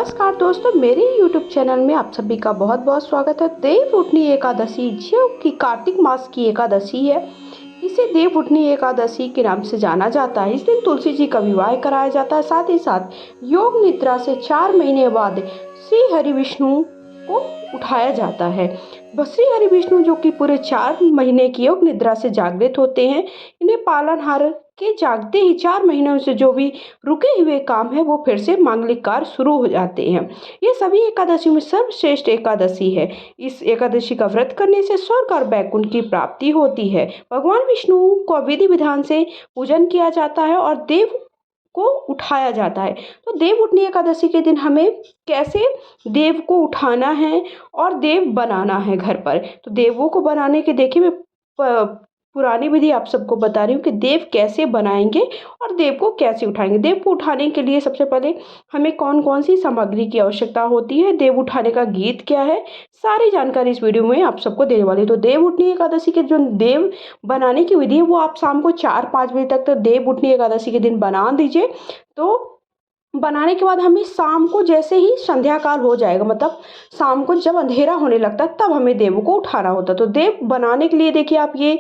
नमस्कार दोस्तों, मेरे YouTube चैनल में आप सभी का बहुत बहुत स्वागत है। देवउठनी एकादशी जो कि कार्तिक मास की एकादशी है, इसे देवउठनी एकादशी के नाम से जाना जाता है। इस दिन तुलसी जी का विवाह कराया जाता है। साथ ही साथ योग निद्रा से 4 महीने बाद श्री हरि विष्णु को उठाया जाता है। श्री हरि विष्णु जो कि पूरे 4 महीने की योग निद्रा से जागृत होते हैं। इन्हें पालनहार के जागते ही 4 महीनों से जो भी रुके हुए काम है वो फिर से मांगलिक कार्य शुरू हो जाते हैं। ये सभी एकादशी में सर्वश्रेष्ठ एकादशी है। इस एकादशी का व्रत करने से स्वर्ग और वैकुंठ की प्राप्ति होती है। भगवान विष्णु को विधि विधान से पूजन किया जाता है और देव को उठाया जाता है। तो देवउठनी एकादशी के दिन हमें कैसे देव को उठाना है और देव बनाना है घर पर। तो देवों को बनाने के देखिए मैं पुरानी विधि आप सबको बता रही हूँ कि देव कैसे बनाएंगे और देव को कैसे उठाएंगे। देव को उठाने के लिए सबसे पहले हमें कौन कौन सी सामग्री की आवश्यकता होती है, देव उठाने का गीत क्या है, सारी जानकारी इस वीडियो में आप सबको देने वाली है। तो देवउठनी एकादशी के जो देव बनाने की विधि है वो आप शाम को 4-5 बजे तक तो देवउठनी एकादशी के दिन बना दीजिए। तो बनाने के बाद हमें शाम को जैसे ही संध्या काल हो जाएगा, मतलब शाम को जब अंधेरा होने लगता है तब हमें देव को उठाना होता है। तो देव बनाने के लिए देखिए आप ये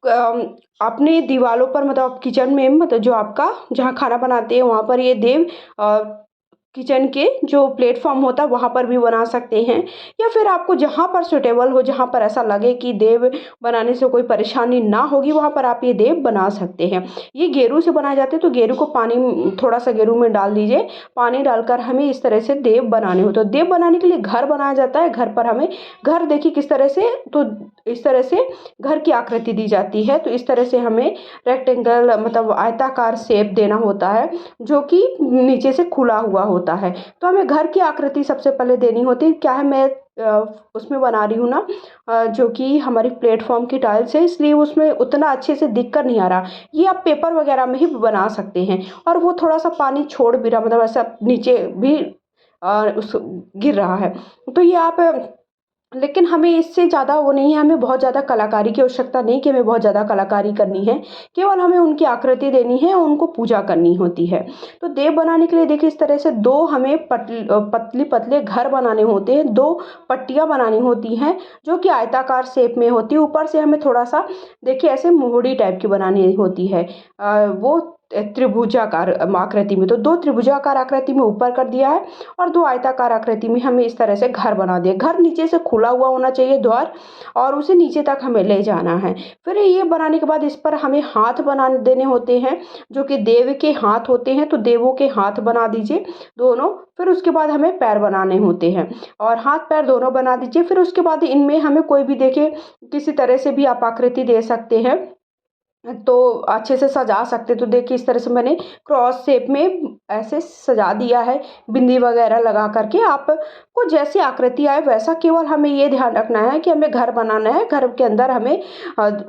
अपने दीवारों पर, मतलब किचन में, मतलब जो आपका जहाँ खाना बनाते हैं वहाँ पर ये देव किचन के जो प्लेटफॉर्म होता है वहाँ पर भी बना सकते हैं, या फिर आपको जहाँ पर सुटेबल हो, जहाँ पर ऐसा लगे कि देव बनाने से कोई परेशानी ना होगी, वहाँ पर आप ये देव बना सकते हैं। ये गेरू से बनाए जाते हैं। तो गेरू को पानी, थोड़ा सा गेरू में डाल दीजिए, पानी डालकर हमें इस तरह से देव बनाने हो। तो देव बनाने के लिए घर बनाया जाता है। घर पर हमें, घर देखिए किस तरह से, तो इस तरह से घर की आकृति दी जाती है। तो इस तरह से हमें रेक्टेंगल, मतलब आयताकार शेप देना होता है जो कि नीचे से खुला हुआ होता है। तो हमें घर की आकृति सबसे पहले देनी होती है। क्या है, मैं उसमें बना रही हूँ ना, जो कि हमारी प्लेटफॉर्म की टाइल्स है, इसलिए उसमें उतना अच्छे से दिख कर नहीं आ रहा। ये आप पेपर वगैरह में ही बना सकते हैं। और वो थोड़ा सा पानी छोड़ भी रहा, मतलब ऐसा नीचे भी उस गिर रहा है। तो ये आप, लेकिन हमें इससे ज़्यादा वो नहीं है, हमें बहुत ज़्यादा कलाकारी की आवश्यकता नहीं कि हमें बहुत ज़्यादा कलाकारी करनी है। केवल हमें उनकी आकृति देनी है और उनको पूजा करनी होती है। तो देव बनाने के लिए देखिए इस तरह से दो हमें पतली पतले घर बनाने होते हैं। 2 पट्टियाँ बनानी होती हैं जो कि आयताकार शेप में होती है। ऊपर से हमें थोड़ा सा देखिए ऐसे मोहड़ी टाइप की बनानी होती है, वो त्रिभुजाकार आकृति में। तो 2 त्रिभुजाकार आकृति में ऊपर कर दिया है और 2 आयताकार आकृति में हमें इस तरह से घर बना दिया। घर नीचे से खुला हुआ होना चाहिए द्वार, और उसे नीचे तक हमें ले जाना है। फिर ये बनाने के बाद इस पर हमें हाथ बना देने होते हैं जो कि देव के हाथ होते हैं। तो देवों के हाथ बना दीजिए दोनों। फिर उसके बाद हमें पैर बनाने होते हैं और हाथ पैर दोनों बना दीजिए। फिर उसके बाद इनमें हमें कोई भी, देखिए किसी तरह से भी आप आकृति दे सकते हैं, तो अच्छे से सजा सकते। तो देखिए इस तरह से मैंने क्रॉस शेप में ऐसे सजा दिया है, बिंदी वगैरह लगा करके। आपको जैसी आकृति आए वैसा, केवल हमें ये ध्यान रखना है कि हमें घर बनाना है। घर के अंदर हमें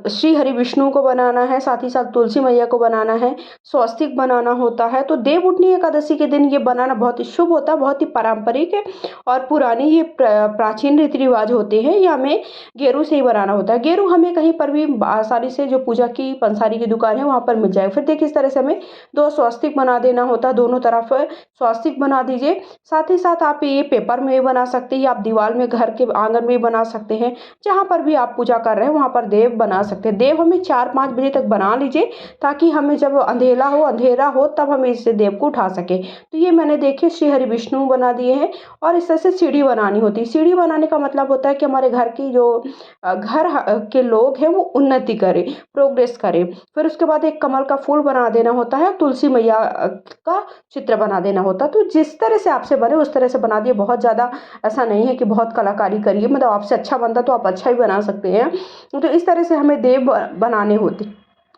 श्री हरि विष्णु को बनाना है, साथ ही साथ तुलसी मैया को बनाना है, स्वस्तिक बनाना होता है। तो देवउठनी एकादशी के दिन ये बनाना बहुत ही शुभ होता है, बहुत ही पारंपरिक है और पुरानी ये प्राचीन रीति रिवाज होते हैं। ये हमें गेरू से ही बनाना होता है। गेरू हमें कहीं पर भी आसानी से, जो पूजा की पंसारी की दुकान है वहाँ पर मिल जाएगा। फिर देखिए इस तरह से हमें 2 स्वस्तिक बना देना होता है, दोनों तरफ स्वस्तिक बना दीजिए। साथ ही साथ आप ये पेपर में भी बना सकते हैं, आप दीवार में, घर के आंगन में भी बना सकते हैं। जहाँ पर भी आप पूजा कर रहे हैं वहाँ पर देव बना सकते हैं। देव हमें 4-5 बजे तक बना लीजिए ताकि हमें जब अंधेरा हो तब हम इस देव को उठा सके। तो ये मैंने देखिए श्री हरि विष्णु बना दिए हैं। और इस तरह से सीढ़ी बनानी होती है। सीढ़ी बनाने का मतलब होता है कि हमारे घर की जो घर के लोग हैं वो उन्नति करें, प्रोग्रेस करें। फिर उसके बाद एक कमल का फूल बना देना होता है, तुलसी मैया का चित्र बना देना होता है। तो जिस तरह से आपसे बने उस तरह से बना दिए। बहुत ज़्यादा ऐसा नहीं है कि बहुत कलाकारी करिए, मतलब आपसे अच्छा बनता तो आप अच्छा ही बना सकते हैं। तो इस तरह से हमें देव बनाने होते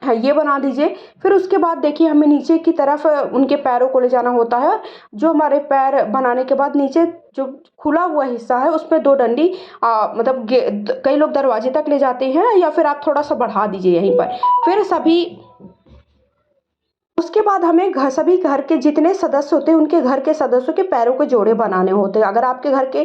हैं, ये बना दीजिए। फिर उसके बाद देखिए हमें नीचे की तरफ उनके पैरों को ले जाना होता है। जो हमारे पैर बनाने के बाद नीचे जो खुला हुआ हिस्सा है उसमें 2 डंडी, मतलब कई लोग दरवाजे तक ले जाते हैं, या फिर आप थोड़ा सा बढ़ा दीजिए यहीं पर। फिर सभी उसके बाद हमें सभी घर के जितने सदस्य होते हैं उनके घर के सदस्यों के पैरों के जोड़े बनाने होते हैं। अगर आपके घर के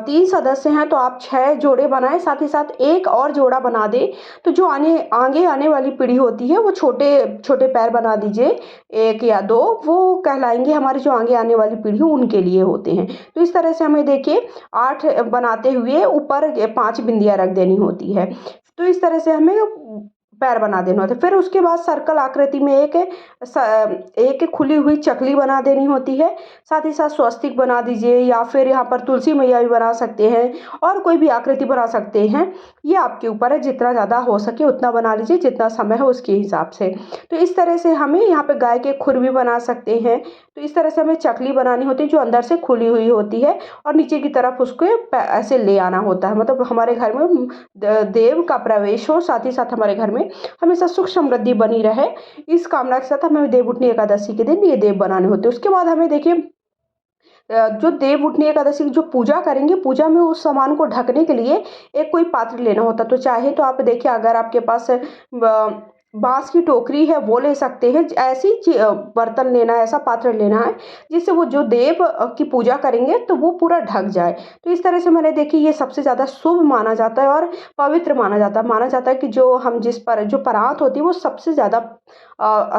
3 सदस्य हैं तो आप 6 जोड़े बनाएं, साथ ही साथ एक और जोड़ा बना दें। तो जो आगे आने वाली पीढ़ी होती है वो छोटे छोटे पैर बना दीजिए, 1 या 2, वो कहलाएंगे हमारी जो आगे आने वाली पीढ़ी उनके लिए होते हैं। तो इस तरह से हमें देखिए 8 बनाते हुए ऊपर 5 बिंदियां रख देनी होती है। तो इस तरह से हमें पैर बना देना होता है। फिर उसके बाद सर्कल आकृति में एक खुली हुई चकली बना देनी होती है। साथ ही साथ स्वस्तिक बना दीजिए, या फिर यहाँ पर तुलसी मैया भी बना सकते हैं, और कोई भी आकृति बना सकते हैं। ये आपके ऊपर है, जितना ज़्यादा हो सके उतना बना लीजिए, जितना समय है उसके हिसाब से। तो इस तरह से हमें यहाँ पे गाय के खुर भी बना सकते हैं। तो इस तरह से हमें चकली बनानी होती है जो अंदर से खुली हुई होती है, और नीचे की तरफ उसको ऐसे ले आना होता है। मतलब हमारे घर में देव का प्रवेश हो, साथ ही साथ हमारे घर में हमेशा सुख समृद्धि बनी रहे, इस कामना के साथ हमें देवउठनी एकादशी के दिन ये देव बनाने होते हैं। उसके बाद हमें देखिए जो देवउठनी एकादशी की जो पूजा करेंगे, पूजा में उस सामान को ढकने के लिए एक कोई पात्र लेना होता है। तो चाहे तो आप देखिए, अगर आपके पास बांस की टोकरी है वो ले सकते हैं। ऐसी बर्तन लेना है, ऐसा पात्र लेना है जिससे वो जो देव की पूजा करेंगे तो वो पूरा ढक जाए। तो इस तरह से मैंने देखी, ये सबसे ज़्यादा शुभ माना जाता है और पवित्र माना जाता है। माना जाता है कि जो हम जो परात होती है वो सबसे ज़्यादा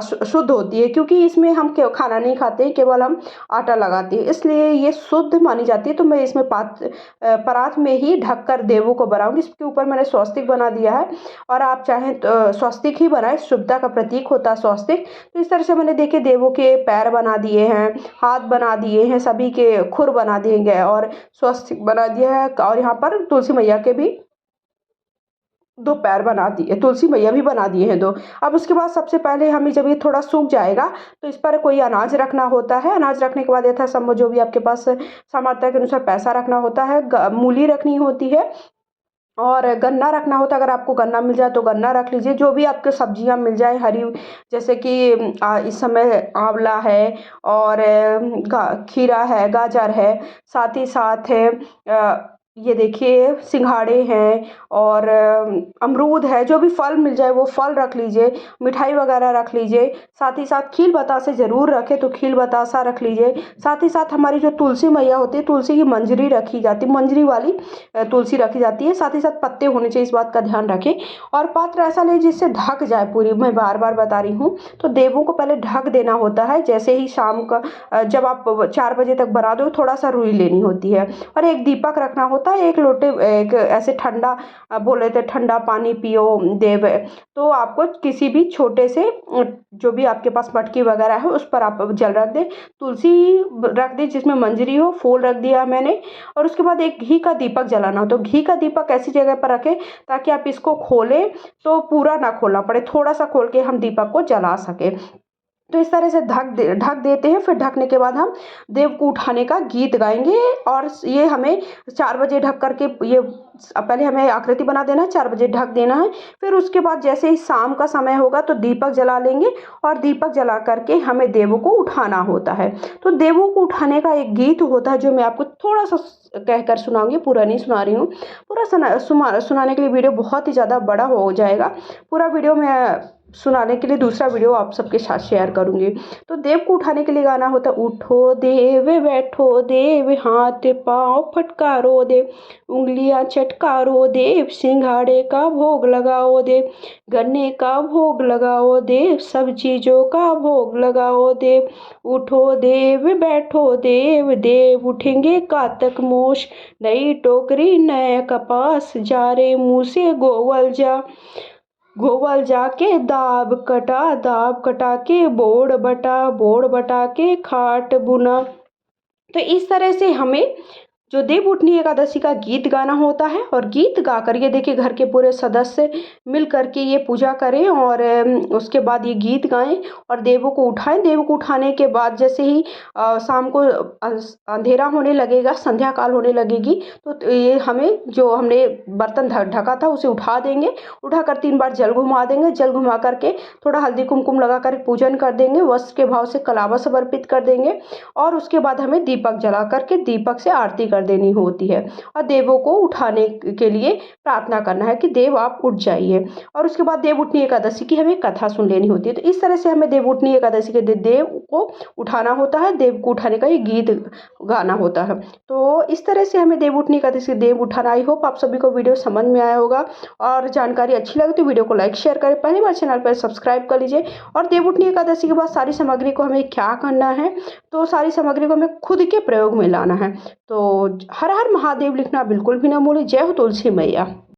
शुद्ध होती है, क्योंकि इसमें हम खाना नहीं खाते, केवल हम आटा लगाते हैं, इसलिए ये शुद्ध मानी जाती है। तो मैं इसमें परात में ही ढककर देवों को बनाऊंगी। इसके ऊपर मैंने स्वस्तिक बना दिया है, और आप चाहें तो स्वस्तिक ही बनाए, शुभता का प्रतीक होता है स्वस्तिक। तो इस तरह से मैंने देखे देवों के पैर बना दिए हैं, हाथ बना दिए हैं, सभी के खुर बना दिए गए, और स्वस्तिक बना दिया है। और यहाँ पर तुलसी मैया के भी 2 पैर बना दिए, तुलसी मैया भी बना दिए हैं 2। अब उसके बाद सबसे पहले हमें, जब ये थोड़ा सूख जाएगा तो इस पर कोई अनाज रखना होता है। अनाज रखने के बाद यथासंभव जो भी आपके पास सामर्थ्य के अनुसार पैसा रखना होता है, मूली रखनी होती है, और गन्ना रखना होता है। अगर आपको गन्ना मिल जाए तो गन्ना रख लीजिए। जो भी आपके सब्जियां मिल जाए हरी, जैसे कि इस समय आंवला है, और खीरा है, गाजर है, साथ ही साथ है ये देखिए सिंघाड़े हैं, और अमरूद है। जो भी फल मिल जाए वो फल रख लीजिए, मिठाई वगैरह रख लीजिए। साथ ही साथ खील बतासे ज़रूर रखें, तो खील बतासा रख लीजिए। साथ ही साथ हमारी जो तुलसी मैया होती है, तुलसी की मंजरी रखी जाती है, मंजरी वाली तुलसी रखी जाती है। साथ ही साथ पत्ते होने चाहिए, इस बात का ध्यान रखें। और पात्र ऐसा ले जिससे ढक जाए पूरी, मैं बार बार बता रही हूँ। तो देवों को पहले ढक देना होता है। जैसे ही शाम का जब आप 4 बजे तक बना दो, थोड़ा सा रुई लेनी होती है, और एक दीपक रखना होता है। एक लोटे, एक ऐसे ठंडा, बोले थे ठंडा पानी पियो देव, तो आपको किसी भी छोटे से जो भी आपके पास मटकी वगैरह है उस पर आप जल रख दें, तुलसी रख दें जिसमें मंजरी हो, फूल रख दिया मैंने। और उसके बाद एक घी का दीपक जलाना हो, तो घी का दीपक ऐसी जगह पर रखें ताकि आप इसको खोलें तो पूरा ना खोलना पड़े, थोड़ा सा खोल के हम दीपक को जला सकें। तो इस तरह से ढक देते हैं। फिर ढकने के बाद हम देव को उठाने का गीत गाएंगे, और ये हमें 4 बजे ढक करके, ये पहले हमें आकृति बना देना है, 4 बजे ढक देना है। फिर उसके बाद जैसे ही शाम का समय होगा तो दीपक जला लेंगे, और दीपक जला करके हमें देवों को उठाना होता है। तो देवों को उठाने का एक गीत होता है जो मैं आपको थोड़ा सा कहकर सुनाऊंगी, पूरा नहीं सुना रही हूँ। पूरा सुनाने के लिए वीडियो बहुत ही ज़्यादा बड़ा हो जाएगा। पूरा वीडियो में सुनाने के लिए दूसरा वीडियो आप सबके साथ शेयर करूंगी। तो देव को उठाने के लिए गाना होता है, उठो देव बैठो देव, हाथ पाँव फटकारो देव, उंगलियां चटकारो देव, सिंघाड़े का भोग लगाओ देव, गन्ने का भोग लगाओ देव, सब चीज़ों का भोग लगाओ देव। उठो देव बैठो देव, देव उठेंगे कातक मोश, नई टोकरी नया कपास, जा रे मुँह से गोवल जाके दाब कटा के बोड़ बटा के खाट बुना। तो इस तरह से हमें जो देवउठनी एकादशी का गीत गाना होता है, और गीत गा कर ये देखिए घर के पूरे सदस्य मिल करके ये पूजा करें, और उसके बाद ये गीत गाएं और देवों को उठाएं। देवों को उठाने के बाद जैसे ही शाम को अंधेरा होने लगेगा, संध्या काल होने लगेगी, तो ये हमें जो हमने बर्तन ढका था उसे उठा देंगे। उठा कर 3 बार जल घुमा देंगे। जल घुमा करके थोड़ा हल्दी कुमकुम लगा कर पूजन कर देंगे, वस्त्र के भाव से कलावा समर्पित कर देंगे, और उसके बाद हमें दीपक जला करके दीपक से आरती कर कर देनी होती है और देवों को उठाने के लिए प्रार्थना करना है कि देव आप उठ जाइए। और उसके बाद देवउठनी एकादशी की हमें कथा सुन लेनी होती है। तो इस तरह से हमें देवउठनी एकादशी के दिन देव को उठाना होता है, देव को उठाने का ये गीत गाना होता है। तो इस तरह से हमें देवउठनी एकादशी के देव उठाना। आई होप आप सभी को वीडियो समझ में आया होगा और जानकारी अच्छी लगे तो वीडियो को लाइक शेयर करें, पहली बार चैनल पर सब्सक्राइब कर लीजिए। और देवउठनी एकादशी के बाद सारी सामग्री को हमें क्या करना है, तो सारी सामग्री को हमें खुद के प्रयोग में लाना है। तो हर हर महादेव लिखना बिल्कुल भी ना भूलें। जय हो तुलसी मैया।